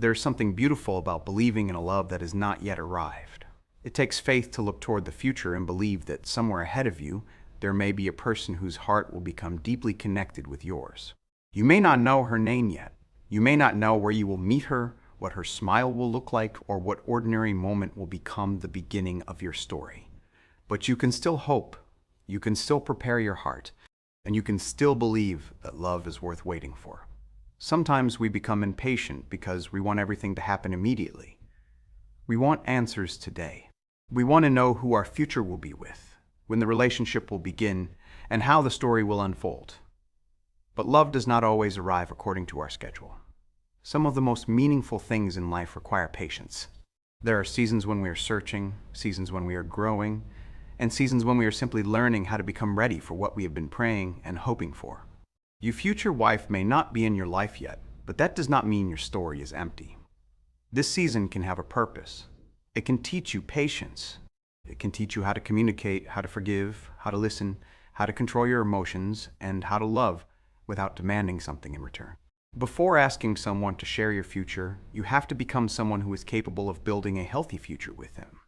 There's something beautiful about believing in a love that has not yet arrived. It takes faith to look toward the future and believe that somewhere ahead of you, there may be a person whose heart will become deeply connected with yours. You may not know her name yet. You may not know where you will meet her, what her smile will look like, or what ordinary moment will become the beginning of your story. But you can still hope, you can still prepare your heart, and you can still believe that love is worth waiting for. Sometimes we become impatient because we want everything to happen immediately. We want answers today. We want to know who our future will be with, when the relationship will begin, and how the story will unfold. But love does not always arrive according to our schedule. Some of the most meaningful things in life require patience. There are seasons when we are searching, seasons when we are growing, and seasons when we are simply learning how to become ready for what we have been praying and hoping for. Your future wife may not be in your life yet, but that does not mean your story is empty. This season can have a purpose. It can teach you patience. It can teach you how to communicate, how to forgive, how to listen, how to control your emotions, and how to love without demanding something in return. Before asking someone to share your future, you have to become someone who is capable of building a healthy future with them.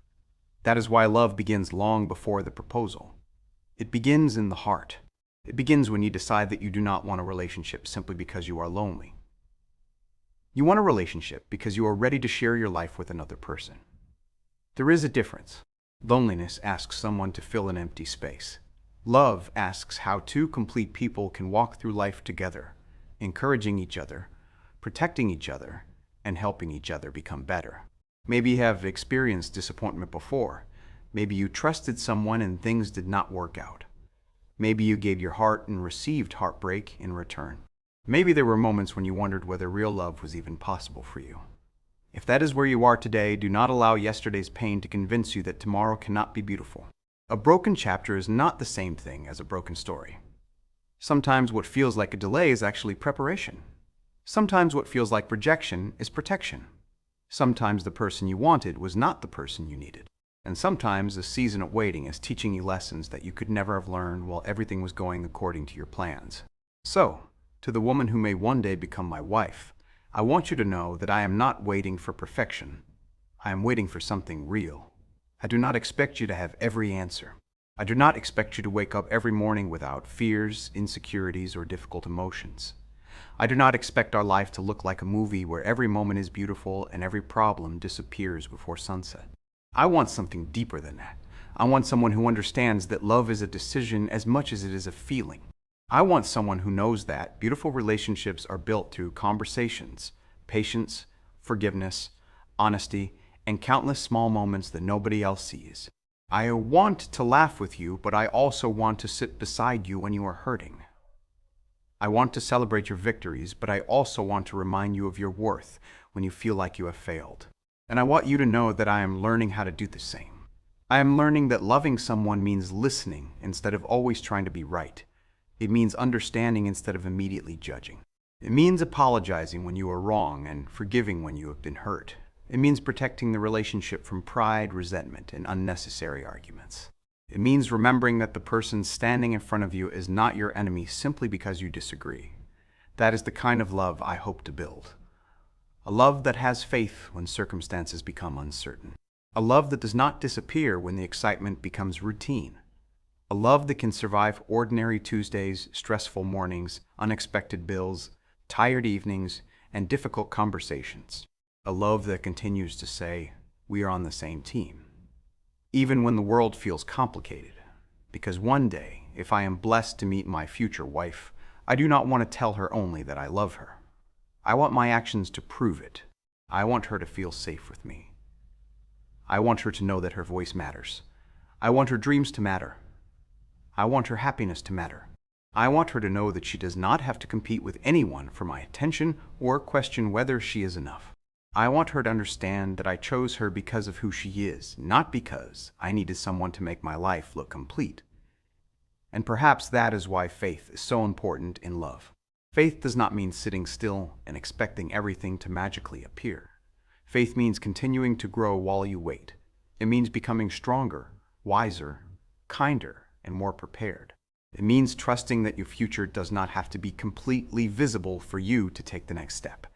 That is why love begins long before the proposal. It begins in the heart. It begins when you decide that you do not want a relationship simply because you are lonely. You want a relationship because you are ready to share your life with another person. There is a difference. Loneliness asks someone to fill an empty space. Love asks how two complete people can walk through life together, encouraging each other, protecting each other, and helping each other become better. Maybe you have experienced disappointment before. Maybe you trusted someone and things did not work out. Maybe you gave your heart and received heartbreak in return. Maybe there were moments when you wondered whether real love was even possible for you. If that is where you are today, do not allow yesterday's pain to convince you that tomorrow cannot be beautiful. A broken chapter is not the same thing as a broken story. Sometimes what feels like a delay is actually preparation. Sometimes what feels like rejection is protection. Sometimes the person you wanted was not the person you needed. And sometimes the season of waiting is teaching you lessons that you could never have learned while everything was going according to your plans. So, to the woman who may one day become my wife, I want you to know that I am not waiting for perfection. I am waiting for something real. I do not expect you to have every answer. I do not expect you to wake up every morning without fears, insecurities, or difficult emotions. I do not expect our life to look like a movie where every moment is beautiful and every problem disappears before sunset. I want something deeper than that. I want someone who understands that love is a decision as much as it is a feeling. I want someone who knows that beautiful relationships are built through conversations, patience, forgiveness, honesty, and countless small moments that nobody else sees. I want to laugh with you, but I also want to sit beside you when you are hurting. I want to celebrate your victories, but I also want to remind you of your worth when you feel like you have failed. And I want you to know that I am learning how to do the same. I am learning that loving someone means listening instead of always trying to be right. It means understanding instead of immediately judging. It means apologizing when you are wrong and forgiving when you have been hurt. It means protecting the relationship from pride, resentment, and unnecessary arguments. It means remembering that the person standing in front of you is not your enemy simply because you disagree. That is the kind of love I hope to build. A love that has faith when circumstances become uncertain. A love that does not disappear when the excitement becomes routine. A love that can survive ordinary Tuesdays, stressful mornings, unexpected bills, tired evenings, and difficult conversations. A love that continues to say, we are on the same team. Even when the world feels complicated. Because one day, if I am blessed to meet my future wife, I do not want to tell her only that I love her. I want my actions to prove it. I want her to feel safe with me. I want her to know that her voice matters. I want her dreams to matter. I want her happiness to matter. I want her to know that she does not have to compete with anyone for my attention or question whether she is enough. I want her to understand that I chose her because of who she is, not because I needed someone to make my life look complete. And perhaps that is why faith is so important in love. Faith does not mean sitting still and expecting everything to magically appear. Faith means continuing to grow while you wait. It means becoming stronger, wiser, kinder, and more prepared. It means trusting that your future does not have to be completely visible for you to take the next step.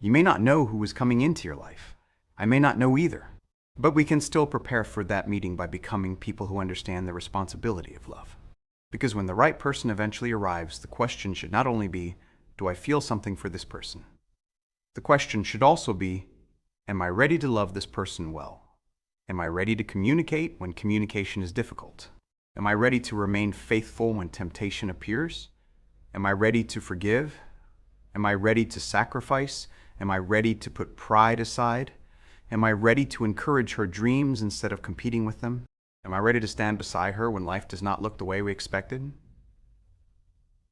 You may not know who is coming into your life. I may not know either. But we can still prepare for that meeting by becoming people who understand the responsibility of love. Because when the right person eventually arrives, the question should not only be, do I feel something for this person? The question should also be, am I ready to love this person well? Am I ready to communicate when communication is difficult? Am I ready to remain faithful when temptation appears? Am I ready to forgive? Am I ready to sacrifice? Am I ready to put pride aside? Am I ready to encourage her dreams instead of competing with them? Am I ready to stand beside her when life does not look the way we expected?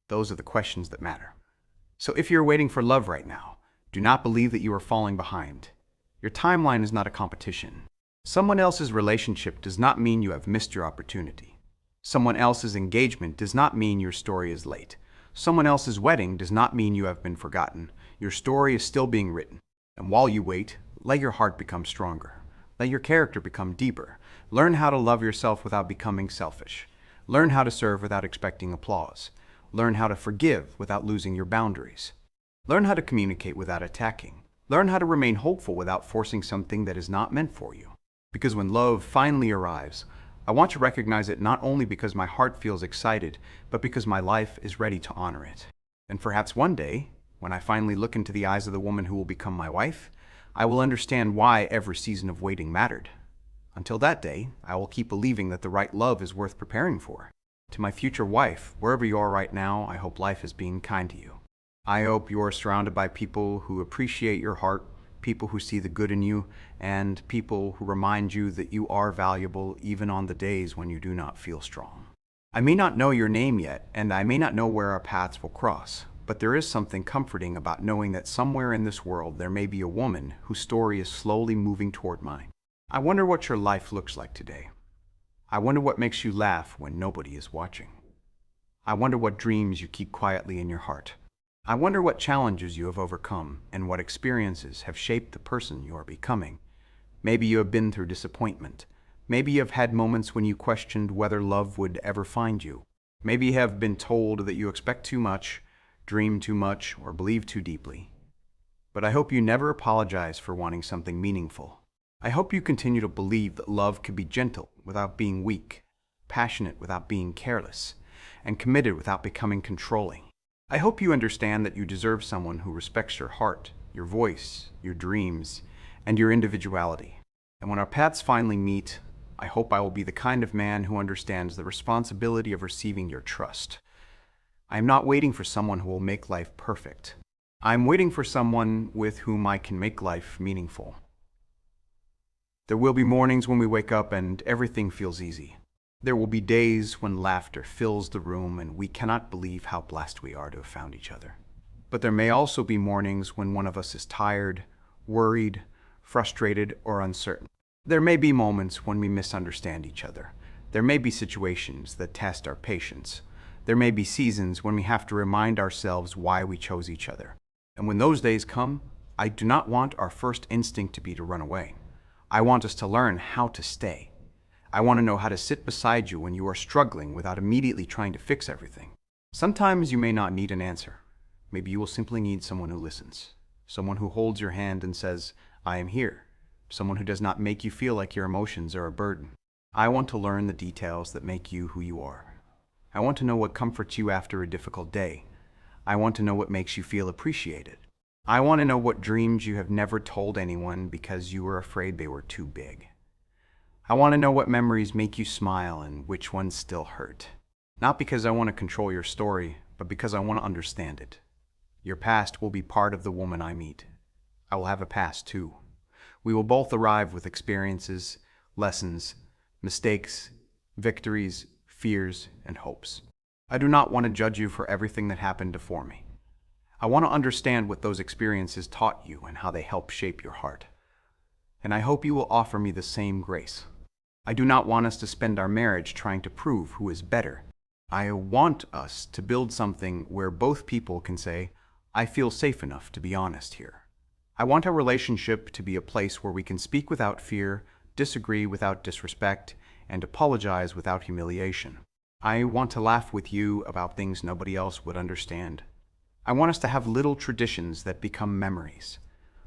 Those are the questions that matter. So if you're waiting for love right now, do not believe that you are falling behind. Your timeline is not a competition. Someone else's relationship does not mean you have missed your opportunity. Someone else's engagement does not mean your story is late. Someone else's wedding does not mean you have been forgotten. Your story is still being written. And while you wait, let your heart become stronger. Let your character become deeper. Learn how to love yourself without becoming selfish. Learn how to serve without expecting applause. Learn how to forgive without losing your boundaries. Learn how to communicate without attacking. Learn how to remain hopeful without forcing something that is not meant for you. Because when love finally arrives, I want to recognize it not only because my heart feels excited, but because my life is ready to honor it. And perhaps one day, when I finally look into the eyes of the woman who will become my wife, I will understand why every season of waiting mattered. Until that day, I will keep believing that the right love is worth preparing for. To my future wife, wherever you are right now, I hope life is being kind to you. I hope you are surrounded by people who appreciate your heart, people who see the good in you, and people who remind you that you are valuable even on the days when you do not feel strong. I may not know your name yet, and I may not know where our paths will cross, but there is something comforting about knowing that somewhere in this world there may be a woman whose story is slowly moving toward mine. I wonder what your life looks like today. I wonder what makes you laugh when nobody is watching. I wonder what dreams you keep quietly in your heart. I wonder what challenges you have overcome and what experiences have shaped the person you are becoming. Maybe you have been through disappointment. Maybe you have had moments when you questioned whether love would ever find you. Maybe you have been told that you expect too much, dream too much, or believe too deeply. But I hope you never apologize for wanting something meaningful. I hope you continue to believe that love can be gentle without being weak, passionate without being careless, and committed without becoming controlling. I hope you understand that you deserve someone who respects your heart, your voice, your dreams, and your individuality. And when our paths finally meet, I hope I will be the kind of man who understands the responsibility of receiving your trust. I am not waiting for someone who will make life perfect. I am waiting for someone with whom I can make life meaningful. There will be mornings when we wake up and everything feels easy. There will be days when laughter fills the room and we cannot believe how blessed we are to have found each other. But there may also be mornings when one of us is tired, worried, frustrated, or uncertain. There may be moments when we misunderstand each other. There may be situations that test our patience. There may be seasons when we have to remind ourselves why we chose each other. And when those days come, I do not want our first instinct to be to run away. I want us to learn how to stay. I want to know how to sit beside you when you are struggling without immediately trying to fix everything. Sometimes you may not need an answer. Maybe you will simply need someone who listens. Someone who holds your hand and says, I am here. Someone who does not make you feel like your emotions are a burden. I want to learn the details that make you who you are. I want to know what comforts you after a difficult day. I want to know what makes you feel appreciated. I want to know what dreams you have never told anyone because you were afraid they were too big. I want to know what memories make you smile and which ones still hurt. Not because I want to control your story, but because I want to understand it. Your past will be part of the woman I meet. I will have a past too. We will both arrive with experiences, lessons, mistakes, victories, fears, and hopes. I do not want to judge you for everything that happened before me. I want to understand what those experiences taught you and how they help shape your heart. And I hope you will offer me the same grace. I do not want us to spend our marriage trying to prove who is better. I want us to build something where both people can say, I feel safe enough to be honest here. I want our relationship to be a place where we can speak without fear, disagree without disrespect, and apologize without humiliation. I want to laugh with you about things nobody else would understand. I want us to have little traditions that become memories.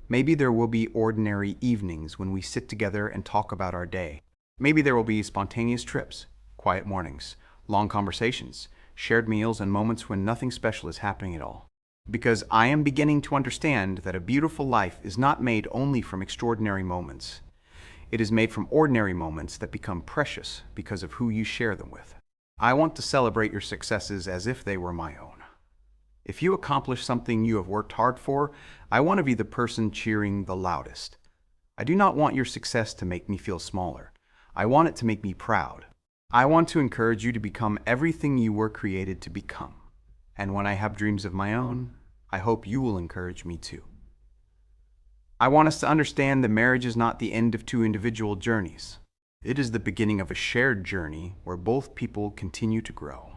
Maybe there will be ordinary evenings when we sit together and talk about our day. Maybe there will be spontaneous trips, quiet mornings, long conversations, shared meals, and moments when nothing special is happening at all. Because I am beginning to understand that a beautiful life is not made only from extraordinary moments. It is made from ordinary moments that become precious because of who you share them with. I want to celebrate your successes as if they were my own. If you accomplish something you have worked hard for, I want to be the person cheering the loudest. I do not want your success to make me feel smaller. I want it to make me proud. I want to encourage you to become everything you were created to become. And when I have dreams of my own, I hope you will encourage me too. I want us to understand that marriage is not the end of two individual journeys. It is the beginning of a shared journey where both people continue to grow.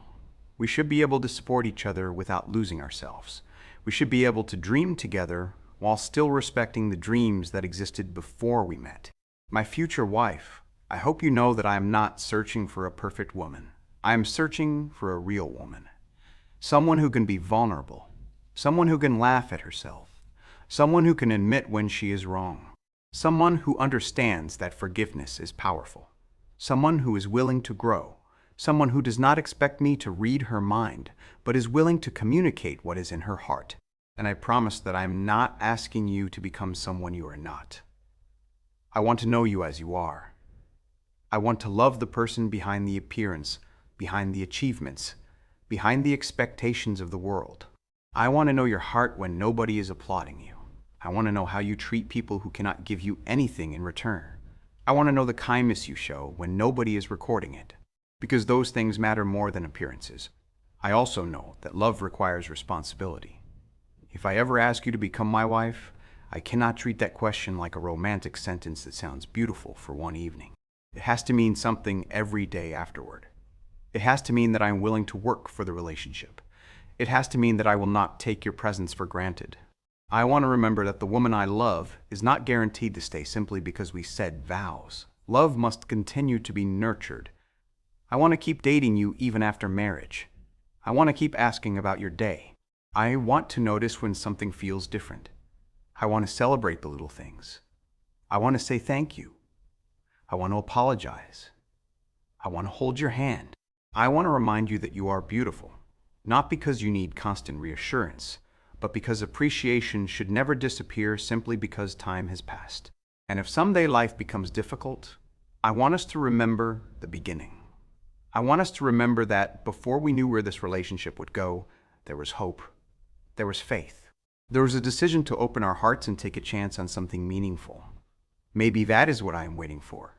We should be able to support each other without losing ourselves. We should be able to dream together while still respecting the dreams that existed before we met. My future wife, I hope you know that I am not searching for a perfect woman. I am searching for a real woman. Someone who can be vulnerable. Someone who can laugh at herself. Someone who can admit when she is wrong. Someone who understands that forgiveness is powerful. Someone who is willing to grow. Someone who does not expect me to read her mind, but is willing to communicate what is in her heart. And I promise that I am not asking you to become someone you are not. I want to know you as you are. I want to love the person behind the appearance, behind the achievements, behind the expectations of the world. I want to know your heart when nobody is applauding you. I want to know how you treat people who cannot give you anything in return. I want to know the kindness you show when nobody is recording it, because those things matter more than appearances. I also know that love requires responsibility. If I ever ask you to become my wife, I cannot treat that question like a romantic sentence that sounds beautiful for one evening. It has to mean something every day afterward. It has to mean that I am willing to work for the relationship. It has to mean that I will not take your presence for granted. I want to remember that the woman I love is not guaranteed to stay simply because we said vows. Love must continue to be nurtured. I want to keep dating you even after marriage. I want to keep asking about your day. I want to notice when something feels different. I want to celebrate the little things. I want to say thank you. I want to apologize. I want to hold your hand. I want to remind you that you are beautiful, not because you need constant reassurance, but because appreciation should never disappear simply because time has passed. And if someday life becomes difficult, I want us to remember the beginning. I want us to remember that before we knew where this relationship would go, there was hope. There was faith. There was a decision to open our hearts and take a chance on something meaningful. Maybe that is what I am waiting for.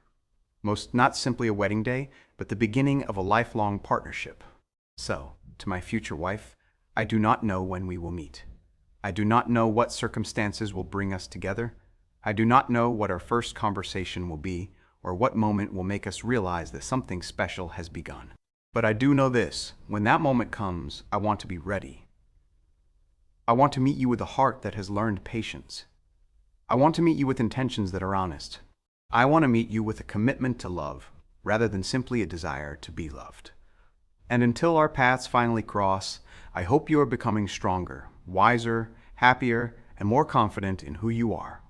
Not simply a wedding day, but the beginning of a lifelong partnership. So, to my future wife, I do not know when we will meet. I do not know what circumstances will bring us together. I do not know what our first conversation will be, or what moment will make us realize that something special has begun. But I do know this: when that moment comes, I want to be ready. I want to meet you with a heart that has learned patience. I want to meet you with intentions that are honest. I want to meet you with a commitment to love, rather than simply a desire to be loved. And until our paths finally cross, I hope you are becoming stronger, wiser, happier, and more confident in who you are.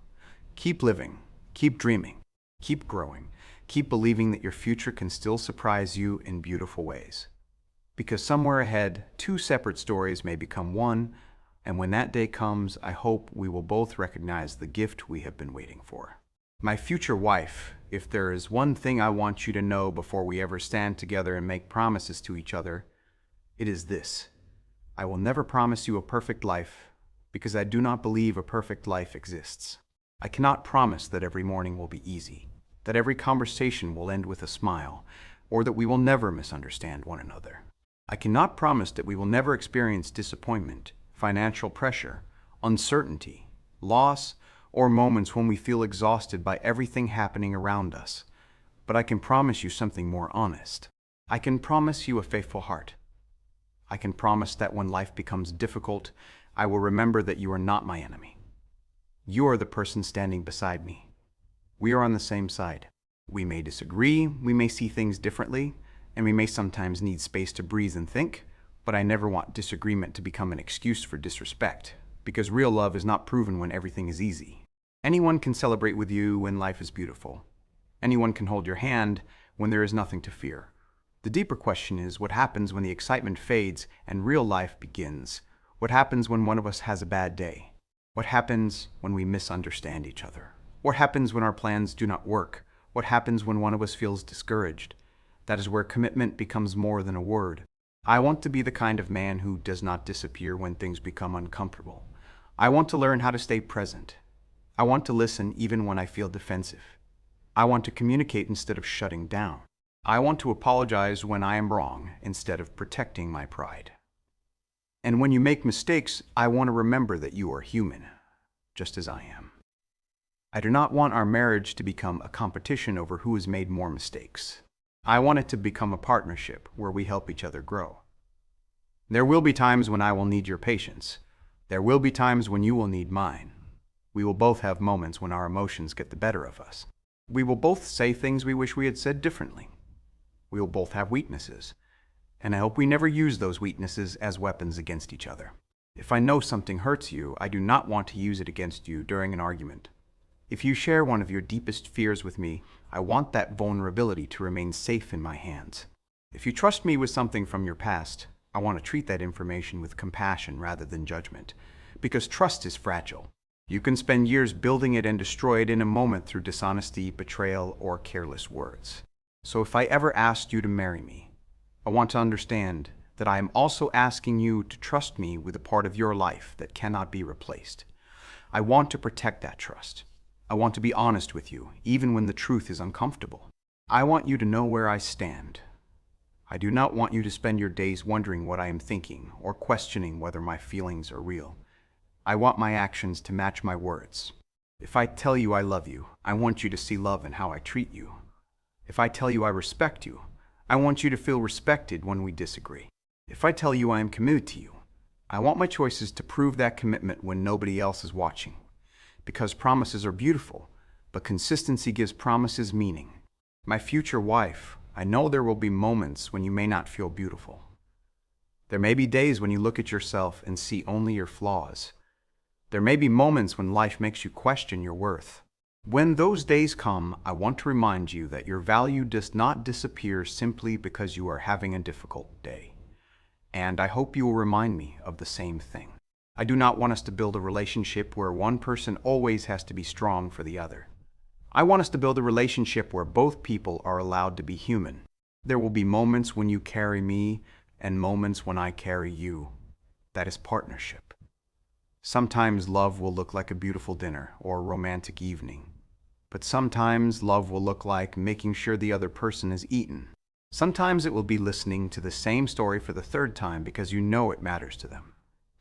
Keep living, keep dreaming, keep growing, keep believing that your future can still surprise you in beautiful ways. Because somewhere ahead, two separate stories may become one, and when that day comes, I hope we will both recognize the gift we have been waiting for. My future wife, if there is one thing I want you to know before we ever stand together and make promises to each other, it is this: I will never promise you a perfect life, because I do not believe a perfect life exists. I cannot promise that every morning will be easy, that every conversation will end with a smile, or that we will never misunderstand one another. I cannot promise that we will never experience disappointment, financial pressure, uncertainty, loss, or moments when we feel exhausted by everything happening around us. But I can promise you something more honest. I can promise you a faithful heart. I can promise that when life becomes difficult, I will remember that you are not my enemy. You are the person standing beside me. We are on the same side. We may disagree, we may see things differently, and we may sometimes need space to breathe and think, but I never want disagreement to become an excuse for disrespect, because real love is not proven when everything is easy. Anyone can celebrate with you when life is beautiful. Anyone can hold your hand when there is nothing to fear. The deeper question is, what happens when the excitement fades and real life begins? What happens when one of us has a bad day? What happens when we misunderstand each other? What happens when our plans do not work? What happens when one of us feels discouraged? That is where commitment becomes more than a word. I want to be the kind of man who does not disappear when things become uncomfortable. I want to learn how to stay present. I want to listen even when I feel defensive. I want to communicate instead of shutting down. I want to apologize when I am wrong instead of protecting my pride. And when you make mistakes, I want to remember that you are human, just as I am. I do not want our marriage to become a competition over who has made more mistakes. I want it to become a partnership where we help each other grow. There will be times when I will need your patience. There will be times when you will need mine. We will both have moments when our emotions get the better of us. We will both say things we wish we had said differently. We will both have weaknesses, and I hope we never use those weaknesses as weapons against each other. If I know something hurts you, I do not want to use it against you during an argument. If you share one of your deepest fears with me, I want that vulnerability to remain safe in my hands. If you trust me with something from your past, I want to treat that information with compassion rather than judgment, because trust is fragile. You can spend years building it and destroy it in a moment through dishonesty, betrayal, or careless words. So if I ever asked you to marry me, I want to understand that I am also asking you to trust me with a part of your life that cannot be replaced. I want to protect that trust. I want to be honest with you, even when the truth is uncomfortable. I want you to know where I stand. I do not want you to spend your days wondering what I am thinking or questioning whether my feelings are real. I want my actions to match my words. If I tell you I love you, I want you to see love in how I treat you. If I tell you I respect you, I want you to feel respected when we disagree. If I tell you I am committed to you, I want my choices to prove that commitment when nobody else is watching. Because promises are beautiful, but consistency gives promises meaning. My future wife, I know there will be moments when you may not feel beautiful. There may be days when you look at yourself and see only your flaws. There may be moments when life makes you question your worth. When those days come, I want to remind you that your value does not disappear simply because you are having a difficult day. And I hope you will remind me of the same thing. I do not want us to build a relationship where one person always has to be strong for the other. I want us to build a relationship where both people are allowed to be human. There will be moments when you carry me and moments when I carry you. That is partnership. Sometimes love will look like a beautiful dinner or a romantic evening. But sometimes love will look like making sure the other person is eaten. Sometimes it will be listening to the same story for the third time because you know it matters to them.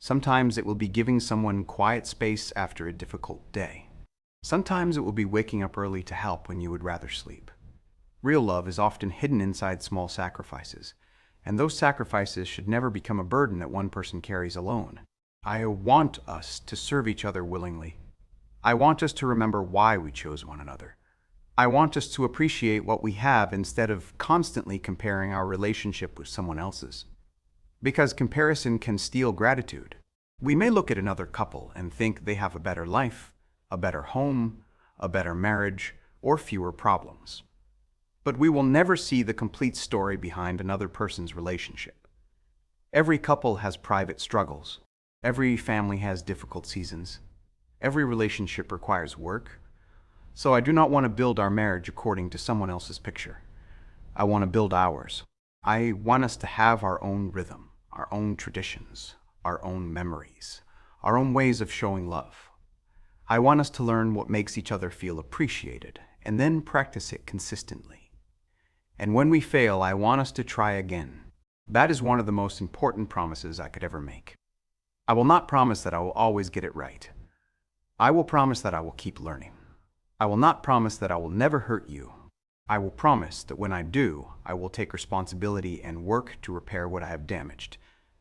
Sometimes it will be giving someone quiet space after a difficult day. Sometimes it will be waking up early to help when you would rather sleep. Real love is often hidden inside small sacrifices, and those sacrifices should never become a burden that one person carries alone. I want us to serve each other willingly. I want us to remember why we chose one another. I want us to appreciate what we have instead of constantly comparing our relationship with someone else's. Because comparison can steal gratitude. We may look at another couple and think they have a better life, a better home, a better marriage, or fewer problems. But we will never see the complete story behind another person's relationship. Every couple has private struggles. Every family has difficult seasons. Every relationship requires work. So I do not want to build our marriage according to someone else's picture. I want to build ours. I want us to have our own rhythm, our own traditions, our own memories, our own ways of showing love. I want us to learn what makes each other feel appreciated and then practice it consistently. And when we fail, I want us to try again. That is one of the most important promises I could ever make. I will not promise that I will always get it right. I will promise that I will keep learning. I will not promise that I will never hurt you. I will promise that when I do, I will take responsibility and work to repair what I have damaged.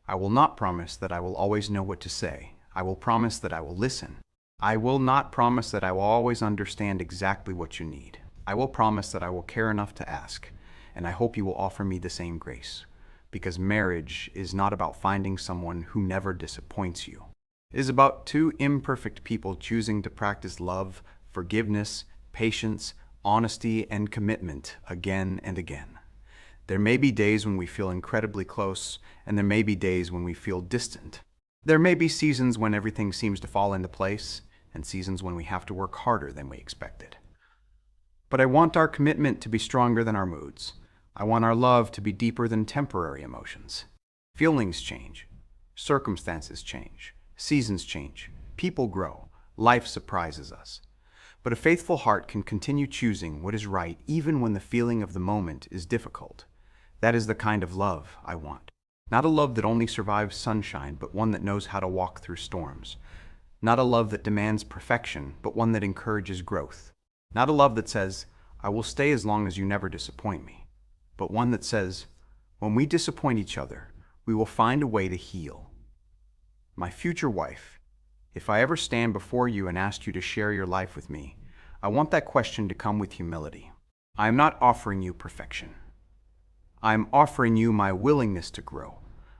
I will not promise that I will always know what to say. I will promise that I will listen. I will not promise that I will always understand exactly what you need. I will promise that I will care enough to ask, and I hope you will offer me the same grace. Because marriage is not about finding someone who never disappoints you. It is about two imperfect people choosing to practice love, forgiveness, patience, honesty, and commitment again and again. There may be days when we feel incredibly close, and there may be days when we feel distant. There may be seasons when everything seems to fall into place, and seasons when we have to work harder than we expected. But I want our commitment to be stronger than our moods. I want our love to be deeper than temporary emotions. Feelings change. Circumstances change. Seasons change. People grow. Life surprises us. But a faithful heart can continue choosing what is right even when the feeling of the moment is difficult. That is the kind of love I want. Not a love that only survives sunshine, but one that knows how to walk through storms. Not a love that demands perfection, but one that encourages growth. Not a love that says, I will stay as long as you never disappoint me, but one that says, when we disappoint each other, we will find a way to heal. My future wife, if I ever stand before you and ask you to share your life with me, I want that question to come with humility. I am not offering you perfection. I am offering you my willingness to grow,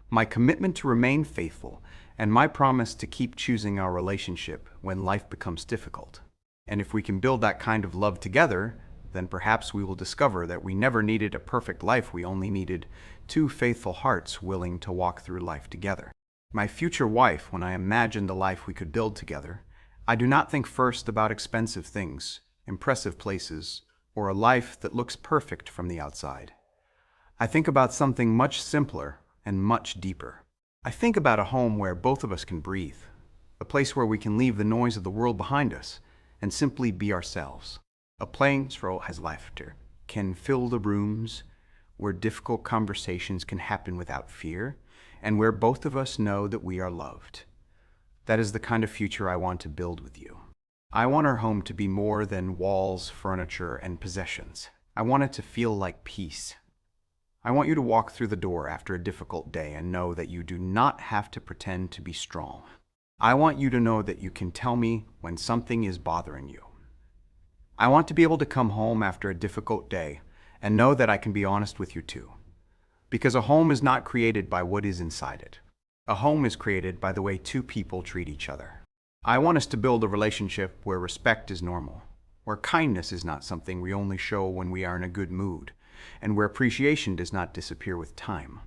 my commitment to remain faithful, and my promise to keep choosing our relationship when life becomes difficult. And if we can build that kind of love together, then perhaps we will discover that we never needed a perfect life, we only needed two faithful hearts willing to walk through life together. My future wife, when I imagine the life we could build together, I do not think first about expensive things, impressive places, or a life that looks perfect from the outside. I think about something much simpler and much deeper. I think about a home where both of us can breathe, a place where we can leave the noise of the world behind us and simply be ourselves. A place where has laughter can fill the rooms, where difficult conversations can happen without fear, and where both of us know that we are loved. That is the kind of future I want to build with you. I want our home to be more than walls, furniture, and possessions. I want it to feel like peace. I want you to walk through the door after a difficult day and know that you do not have to pretend to be strong. I want you to know that you can tell me when something is bothering you. I want to be able to come home after a difficult day and know that I can be honest with you too. Because a home is not created by what is inside it. A home is created by the way two people treat each other. I want us to build a relationship where respect is normal, where kindness is not something we only show when we are in a good mood, and where appreciation does not disappear with time.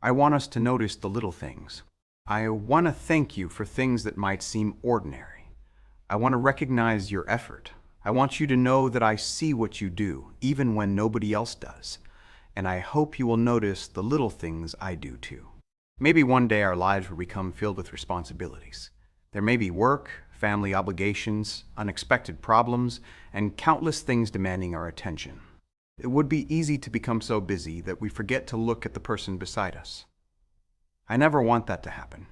I want us to notice the little things. I want to thank you for things that might seem ordinary. I want to recognize your effort. I want you to know that I see what you do, even when nobody else does. And I hope you will notice the little things I do too. Maybe one day our lives will become filled with responsibilities. There may be work, family obligations, unexpected problems, and countless things demanding our attention. It would be easy to become so busy that we forget to look at the person beside us. I never want that to happen.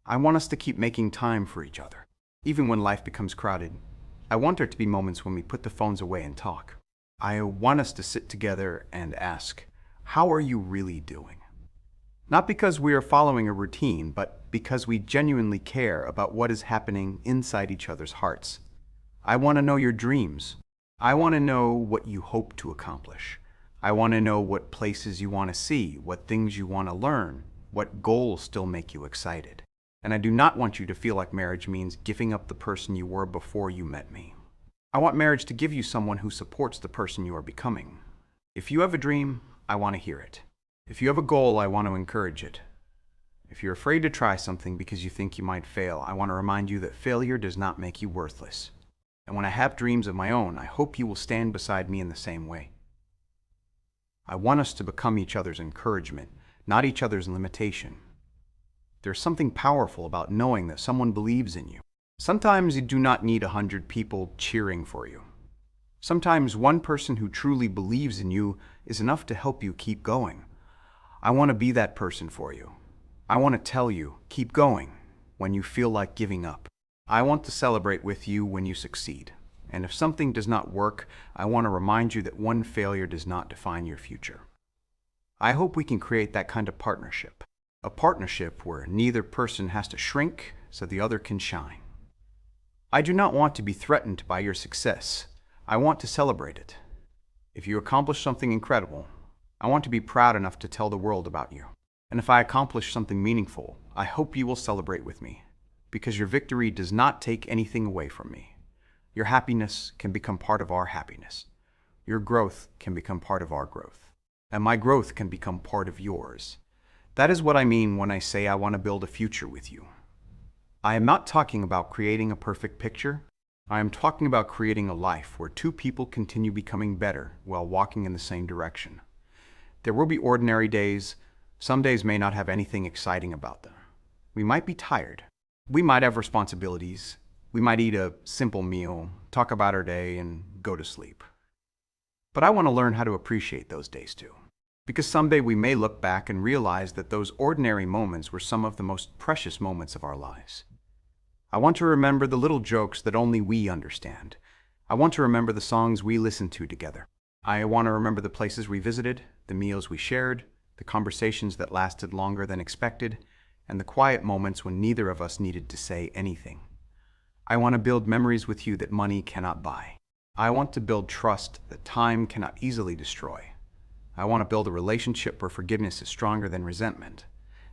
I want us to keep making time for each other, even when life becomes crowded. I want there to be moments when we put the phones away and talk. I want us to sit together and ask, how are you really doing? Not because we are following a routine, but because we genuinely care about what is happening inside each other's hearts. I want to know your dreams. I want to know what you hope to accomplish. I want to know what places you want to see, what things you want to learn, what goals still make you excited. And I do not want you to feel like marriage means giving up the person you were before you met me. I want marriage to give you someone who supports the person you are becoming. If you have a dream, I want to hear it. If you have a goal, I want to encourage it. If you're afraid to try something because you think you might fail, I want to remind you that failure does not make you worthless. And when I have dreams of my own, I hope you will stand beside me in the same way. I want us to become each other's encouragement, not each other's limitation. There's something powerful about knowing that someone believes in you. Sometimes you do not need 100 people cheering for you. Sometimes one person who truly believes in you is enough to help you keep going. I want to be that person for you. I want to tell you, keep going, when you feel like giving up. I want to celebrate with you when you succeed. And if something does not work, I want to remind you that one failure does not define your future. I hope we can create that kind of partnership. A partnership where neither person has to shrink so the other can shine. I do not want to be threatened by your success. I want to celebrate it. If you accomplish something incredible, I want to be proud enough to tell the world about you. And if I accomplish something meaningful, I hope you will celebrate with me. because your victory does not take anything away from me. Your happiness can become part of our happiness. Your growth can become part of our growth. And my growth can become part of yours. That is what I mean when I say I want to build a future with you. I am not talking about creating a perfect picture. I am talking about creating a life where two people continue becoming better while walking in the same direction. There will be ordinary days. Some days may not have anything exciting about them. We might be tired. We might have responsibilities. We might eat a simple meal, talk about our day, and go to sleep. But I want to learn how to appreciate those days too. Because someday we may look back and realize that those ordinary moments were some of the most precious moments of our lives. I want to remember the little jokes that only we understand. I want to remember the songs we listened to together. I want to remember the places we visited, the meals we shared, the conversations that lasted longer than expected, and the quiet moments when neither of us needed to say anything. I want to build memories with you that money cannot buy. I want to build trust that time cannot easily destroy. I want to build a relationship where forgiveness is stronger than resentment.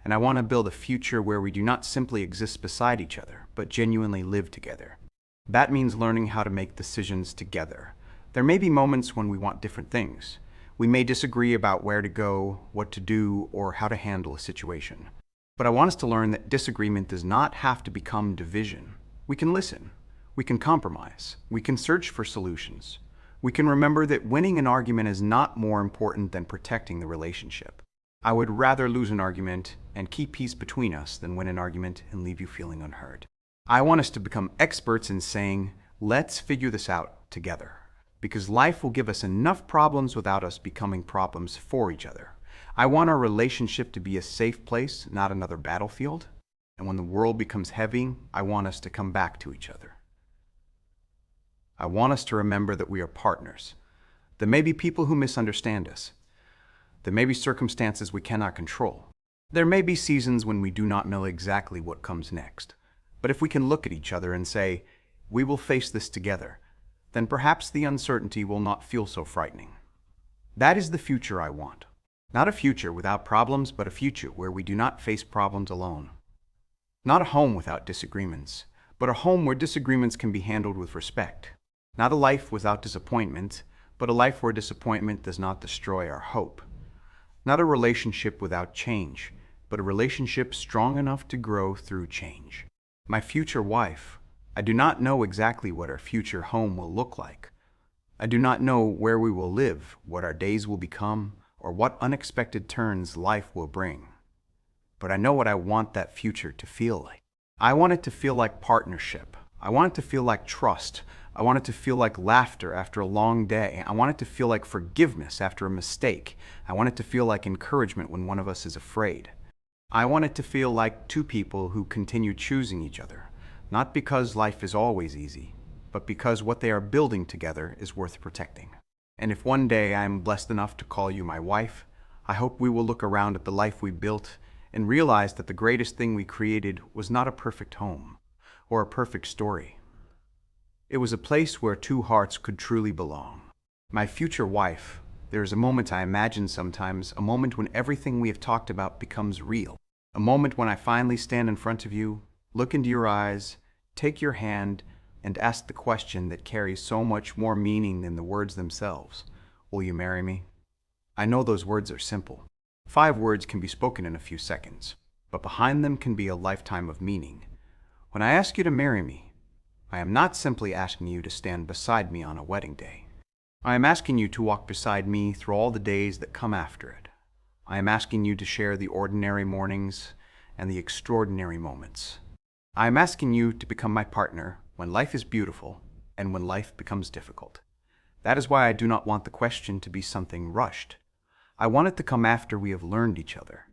And I want to build a future where we do not simply exist beside each other, but genuinely live together. That means learning how to make decisions together. There may be moments when we want different things. We may disagree about where to go, what to do, or how to handle a situation. But I want us to learn that disagreement does not have to become division. We can listen. We can compromise. We can search for solutions. We can remember that winning an argument is not more important than protecting the relationship. I would rather lose an argument and keep peace between us than win an argument and leave you feeling unheard. I want us to become experts in saying, let's figure this out together. Because life will give us enough problems without us becoming problems for each other. I want our relationship to be a safe place, not another battlefield. And when the world becomes heavy, I want us to come back to each other. I want us to remember that we are partners. There may be people who misunderstand us. There may be circumstances we cannot control. There may be seasons when we do not know exactly what comes next. But if we can look at each other and say, we will face this together, then perhaps the uncertainty will not feel so frightening. That is the future I want. Not a future without problems, but a future where we do not face problems alone. Not a home without disagreements, but a home where disagreements can be handled with respect. Not a life without disappointment, but a life where disappointment does not destroy our hope. Not a relationship without change, but a relationship strong enough to grow through change. My future wife, I do not know exactly what our future home will look like. I do not know where we will live, what our days will become, or what unexpected turns life will bring. But I know what I want that future to feel like. I want it to feel like partnership. I want it to feel like trust. I want it to feel like laughter after a long day. I want it to feel like forgiveness after a mistake. I want it to feel like encouragement when one of us is afraid. I want it to feel like two people who continue choosing each other, not because life is always easy, but because what they are building together is worth protecting. And if one day I am blessed enough to call you my wife, I hope we will look around at the life we built and realize that the greatest thing we created was not a perfect home or a perfect story. It was a place where two hearts could truly belong. My future wife, there is a moment I imagine sometimes, a moment when everything we have talked about becomes real. A moment when I finally stand in front of you, look into your eyes, take your hand, and ask the question that carries so much more meaning than the words themselves. Will you marry me? I know those words are simple. 5 words can be spoken in a few seconds, but behind them can be a lifetime of meaning. When I ask you to marry me, I am not simply asking you to stand beside me on a wedding day. I am asking you to walk beside me through all the days that come after it. I am asking you to share the ordinary mornings and the extraordinary moments. I am asking you to become my partner when life is beautiful and when life becomes difficult. That is why I do not want the question to be something rushed. I want it to come after we have learned each other,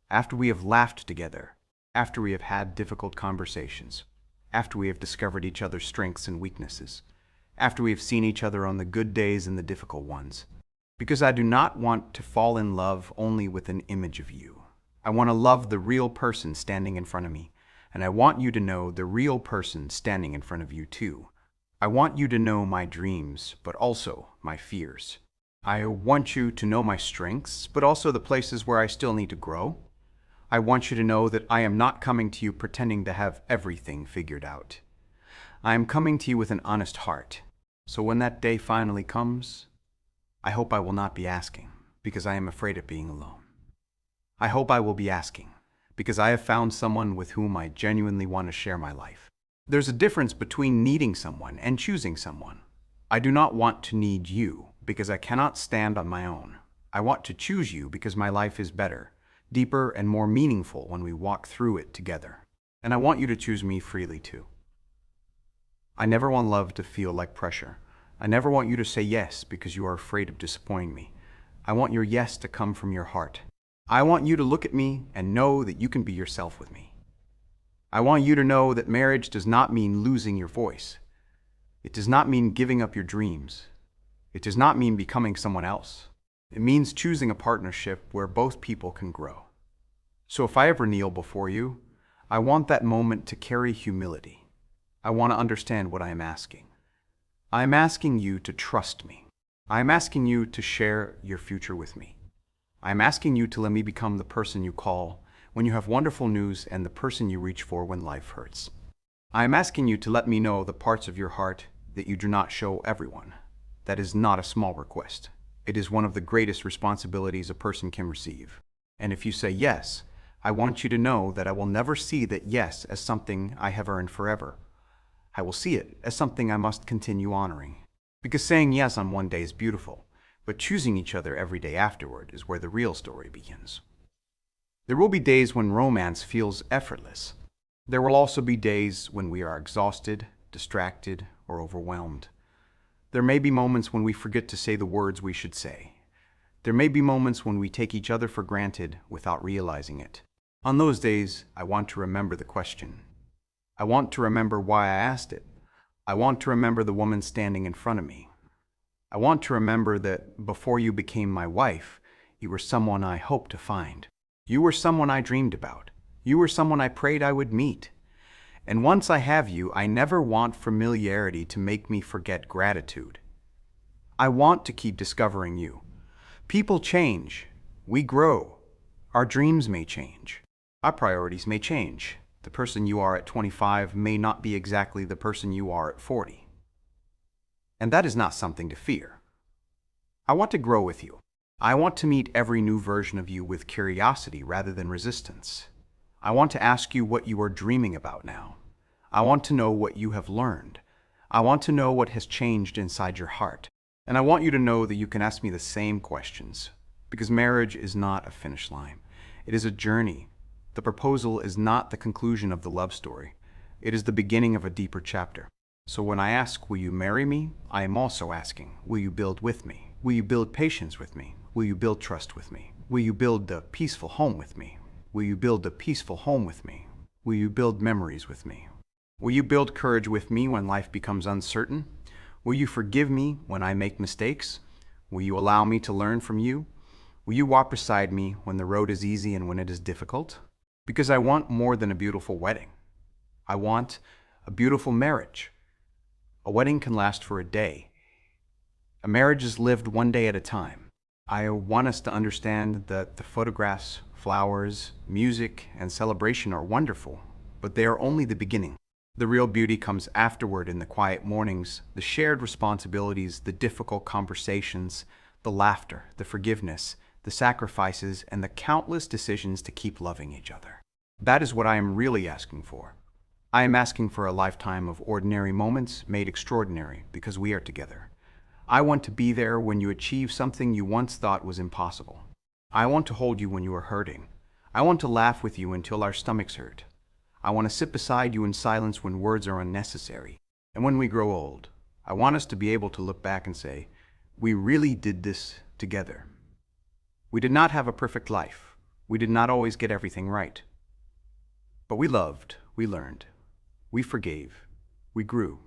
after we have laughed together, after we have had difficult conversations, after we have discovered each other's strengths and weaknesses, after we have seen each other on the good days and the difficult ones. Because I do not want to fall in love only with an image of you. I want to love the real person standing in front of me, and I want you to know the real person standing in front of you too. I want you to know my dreams, but also my fears. I want you to know my strengths, but also the places where I still need to grow. I want you to know that I am not coming to you pretending to have everything figured out. I am coming to you with an honest heart. So when that day finally comes, I hope I will not be asking, because I am afraid of being alone. I hope I will be asking, because I have found someone with whom I genuinely want to share my life. There's a difference between needing someone and choosing someone. I do not want to need you, because I cannot stand on my own. I want to choose you because my life is better, deeper, and more meaningful when we walk through it together. And I want you to choose me freely too. I never want love to feel like pressure. I never want you to say yes because you are afraid of disappointing me. I want your yes to come from your heart. I want you to look at me and know that you can be yourself with me. I want you to know that marriage does not mean losing your voice. It does not mean giving up your dreams. It does not mean becoming someone else. It means choosing a partnership where both people can grow. So if I ever kneel before you, I want that moment to carry humility. I want to understand what I am asking. I am asking you to trust me. I am asking you to share your future with me. I am asking you to let me become the person you call when you have wonderful news and the person you reach for when life hurts. I am asking you to let me know the parts of your heart that you do not show everyone. That is not a small request. It is one of the greatest responsibilities a person can receive. And if you say yes, I want you to know that I will never see that yes as something I have earned forever. I will see it as something I must continue honoring. Because saying yes on one day is beautiful, but choosing each other every day afterward is where the real story begins. There will be days when romance feels effortless. There will also be days when we are exhausted, distracted, or overwhelmed. There may be moments when we forget to say the words we should say. There may be moments when we take each other for granted without realizing it. On those days, I want to remember the question. I want to remember why I asked it. I want to remember the woman standing in front of me. I want to remember that before you became my wife, you were someone I hoped to find. You were someone I dreamed about. You were someone I prayed I would meet. And once I have you, I never want familiarity to make me forget gratitude. I want to keep discovering you. People change. We grow. Our dreams may change. Our priorities may change. The person you are at 25 may not be exactly the person you are at 40. And that is not something to fear. I want to grow with you. I want to meet every new version of you with curiosity rather than resistance. I want to ask you what you are dreaming about now. I want to know what you have learned. I want to know what has changed inside your heart. And I want you to know that you can ask me the same questions, because marriage is not a finish line. It is a journey. The proposal is not the conclusion of the love story. It is the beginning of a deeper chapter. So when I ask, will you marry me? I am also asking, will you build with me? Will you build patience with me? Will you build trust with me? Will you build a peaceful home with me? Will you build a peaceful home with me? Will you build memories with me? Will you build courage with me when life becomes uncertain? Will you forgive me when I make mistakes? Will you allow me to learn from you? Will you walk beside me when the road is easy and when it is difficult? Because I want more than a beautiful wedding. I want a beautiful marriage. A wedding can last for a day. A marriage is lived one day at a time. I want us to understand that the photographs, flowers, music, and celebration are wonderful, but they are only the beginning. The real beauty comes afterward in the quiet mornings, the shared responsibilities, the difficult conversations, the laughter, the forgiveness, the sacrifices, and the countless decisions to keep loving each other. That is what I am really asking for. I am asking for a lifetime of ordinary moments made extraordinary because we are together. I want to be there when you achieve something you once thought was impossible. I want to hold you when you are hurting. I want to laugh with you until our stomachs hurt. I want to sit beside you in silence when words are unnecessary. And when we grow old, I want us to be able to look back and say, we really did this together. We did not have a perfect life. We did not always get everything right. But we loved, we learned, we forgave, we grew,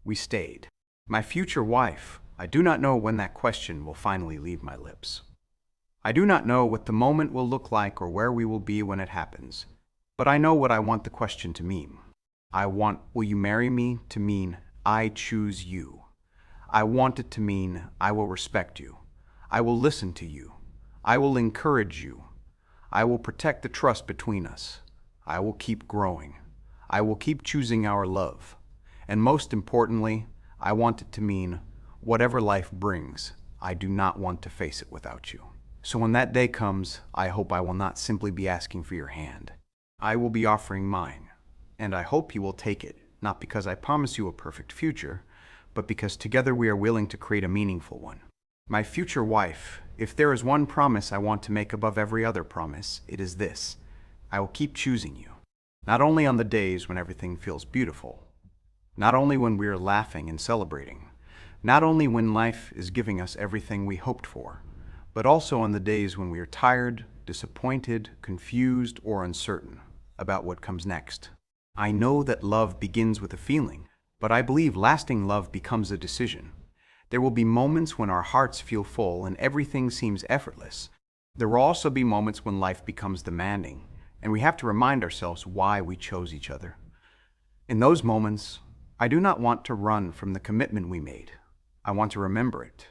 we stayed. My future wife, I do not know when that question will finally leave my lips. I do not know what the moment will look like or where we will be when it happens, but I know what I want the question to mean. I want, will you marry me, to mean, I choose you. I want it to mean, I will respect you. I will listen to you. I will encourage you. I will protect the trust between us. I will keep growing. I will keep choosing our love. And most importantly, I want it to mean, whatever life brings, I do not want to face it without you. So when that day comes, I hope I will not simply be asking for your hand. I will be offering mine. And I hope you will take it, not because I promise you a perfect future, but because together we are willing to create a meaningful one. My future wife, if there is one promise I want to make above every other promise, it is this: I will keep choosing you. Not only on the days when everything feels beautiful, not only when we are laughing and celebrating, not only when life is giving us everything we hoped for, but also on the days when we are tired, disappointed, confused, or uncertain about what comes next. I know that love begins with a feeling, but I believe lasting love becomes a decision. There will be moments when our hearts feel full and everything seems effortless. There will also be moments when life becomes demanding, and we have to remind ourselves why we chose each other. In those moments, I do not want to run from the commitment we made. I want to remember it.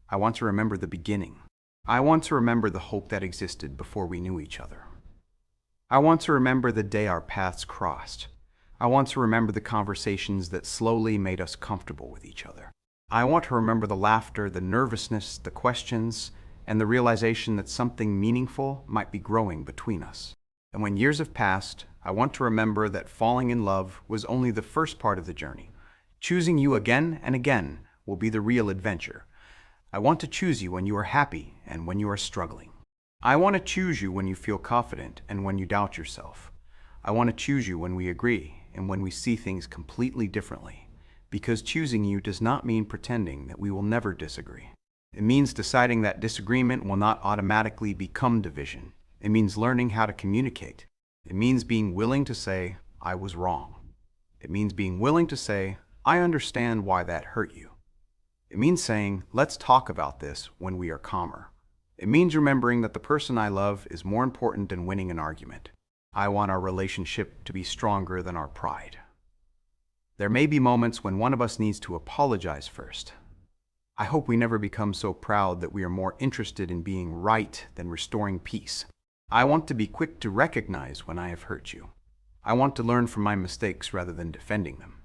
I want to remember the beginning. I want to remember the hope that existed before we knew each other. I want to remember the day our paths crossed. I want to remember the conversations that slowly made us comfortable with each other. I want to remember the laughter, the nervousness, the questions, and the realization that something meaningful might be growing between us. And when years have passed, I want to remember that falling in love was only the first part of the journey. Choosing you again and again will be the real adventure. I want to choose you when you are happy and when you are struggling. I want to choose you when you feel confident and when you doubt yourself. I want to choose you when we agree and when we see things completely differently. Because choosing you does not mean pretending that we will never disagree. It means deciding that disagreement will not automatically become division. It means learning how to communicate. It means being willing to say, I was wrong. It means being willing to say, I understand why that hurt you. It means saying, let's talk about this when we are calmer. It means remembering that the person I love is more important than winning an argument. I want our relationship to be stronger than our pride. There may be moments when one of us needs to apologize first. I hope we never become so proud that we are more interested in being right than restoring peace. I want to be quick to recognize when I have hurt you. I want to learn from my mistakes rather than defending them.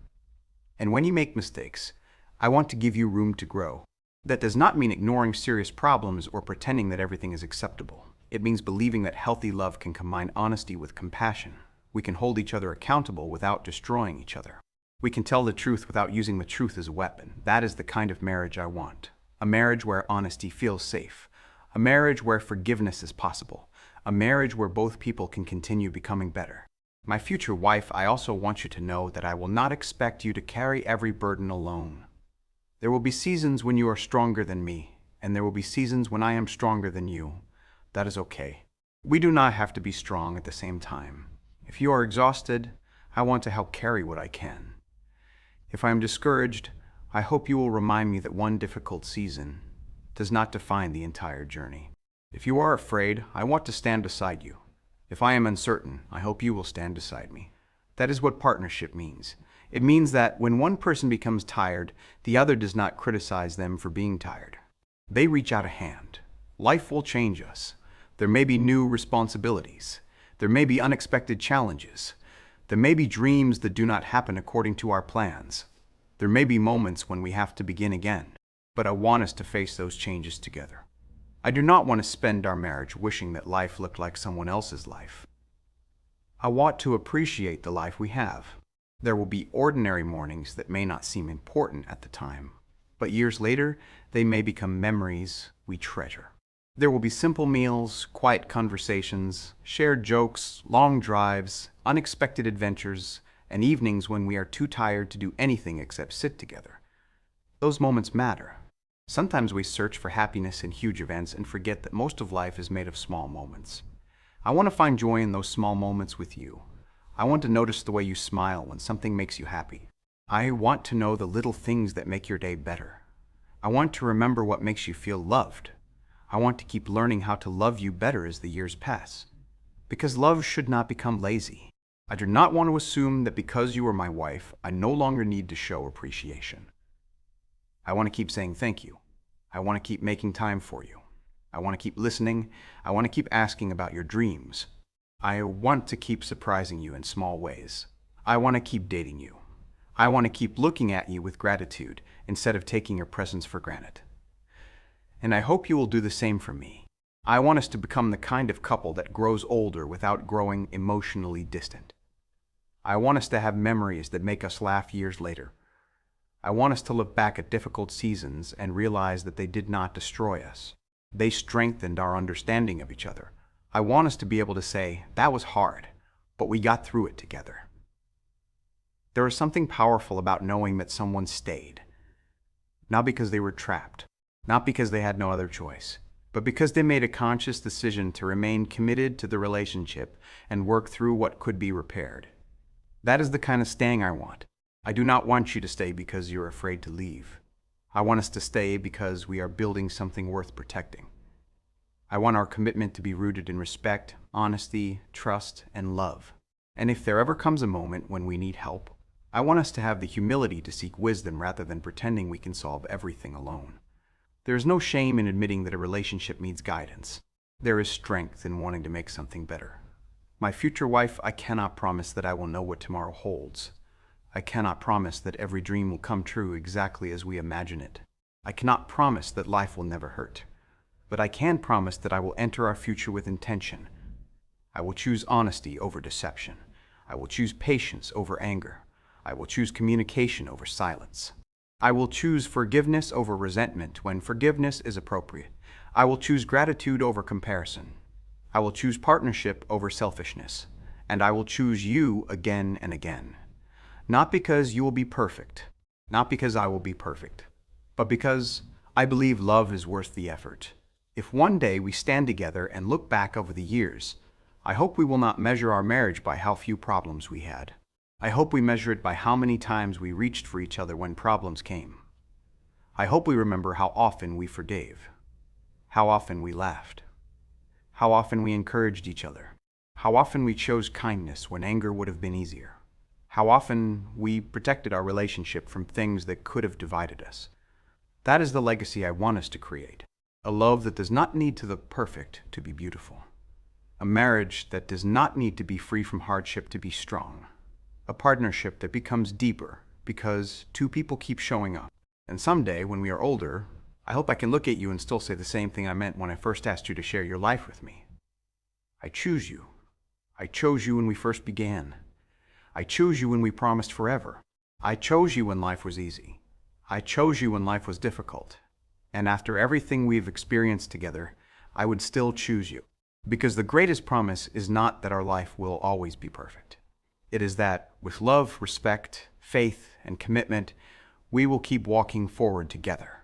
And when you make mistakes, I want to give you room to grow. That does not mean ignoring serious problems or pretending that everything is acceptable. It means believing that healthy love can combine honesty with compassion. We can hold each other accountable without destroying each other. We can tell the truth without using the truth as a weapon. That is the kind of marriage I want. A marriage where honesty feels safe. A marriage where forgiveness is possible. A marriage where both people can continue becoming better. My future wife, I also want you to know that I will not expect you to carry every burden alone. There will be seasons when you are stronger than me, and there will be seasons when I am stronger than you. That is okay. We do not have to be strong at the same time. If you are exhausted, I want to help carry what I can. If I am discouraged, I hope you will remind me that one difficult season does not define the entire journey. If you are afraid, I want to stand beside you. If I am uncertain, I hope you will stand beside me. That is what partnership means. It means that when one person becomes tired, the other does not criticize them for being tired. They reach out a hand. Life will change us. There may be new responsibilities. There may be unexpected challenges. There may be dreams that do not happen according to our plans. There may be moments when we have to begin again. But I want us to face those changes together. I do not want to spend our marriage wishing that life looked like someone else's life. I want to appreciate the life we have. There will be ordinary mornings that may not seem important at the time, but years later, they may become memories we treasure. There will be simple meals, quiet conversations, shared jokes, long drives, unexpected adventures, and evenings when we are too tired to do anything except sit together. Those moments matter. Sometimes we search for happiness in huge events and forget that most of life is made of small moments. I want to find joy in those small moments with you. I want to notice the way you smile when something makes you happy. I want to know the little things that make your day better. I want to remember what makes you feel loved. I want to keep learning how to love you better as the years pass. Because love should not become lazy. I do not want to assume that because you are my wife, I no longer need to show appreciation. I want to keep saying thank you. I want to keep making time for you. I want to keep listening. I want to keep asking about your dreams. I want to keep surprising you in small ways. I want to keep dating you. I want to keep looking at you with gratitude instead of taking your presence for granted. And I hope you will do the same for me. I want us to become the kind of couple that grows older without growing emotionally distant. I want us to have memories that make us laugh years later. I want us to look back at difficult seasons and realize that they did not destroy us. They strengthened our understanding of each other. I want us to be able to say, that was hard, but we got through it together. There is something powerful about knowing that someone stayed, not because they were trapped, not because they had no other choice, but because they made a conscious decision to remain committed to the relationship and work through what could be repaired. That is the kind of staying I want. I do not want you to stay because you're afraid to leave. I want us to stay because we are building something worth protecting. I want our commitment to be rooted in respect, honesty, trust, and love. And if there ever comes a moment when we need help, I want us to have the humility to seek wisdom rather than pretending we can solve everything alone. There is no shame in admitting that a relationship needs guidance. There is strength in wanting to make something better. My future wife, I cannot promise that I will know what tomorrow holds. I cannot promise that every dream will come true exactly as we imagine it. I cannot promise that life will never hurt. But I can promise that I will enter our future with intention. I will choose honesty over deception. I will choose patience over anger. I will choose communication over silence. I will choose forgiveness over resentment when forgiveness is appropriate. I will choose gratitude over comparison. I will choose partnership over selfishness. And I will choose you again and again. Not because you will be perfect, not because I will be perfect, but because I believe love is worth the effort. If one day we stand together and look back over the years, I hope we will not measure our marriage by how few problems we had. I hope we measure it by how many times we reached for each other when problems came. I hope we remember how often we forgave, how often we laughed, how often we encouraged each other, how often we chose kindness when anger would have been easier, how often we protected our relationship from things that could have divided us. That is the legacy I want us to create. A love that does not need to look perfect to be beautiful. A marriage that does not need to be free from hardship to be strong. A partnership that becomes deeper because two people keep showing up. And someday, when we are older, I hope I can look at you and still say the same thing I meant when I first asked you to share your life with me. I choose you. I chose you when we first began. I chose you when we promised forever. I chose you when life was easy. I chose you when life was difficult. And after everything we've experienced together, I would still choose you. Because the greatest promise is not that our life will always be perfect. It is that with love, respect, faith, and commitment, we will keep walking forward together.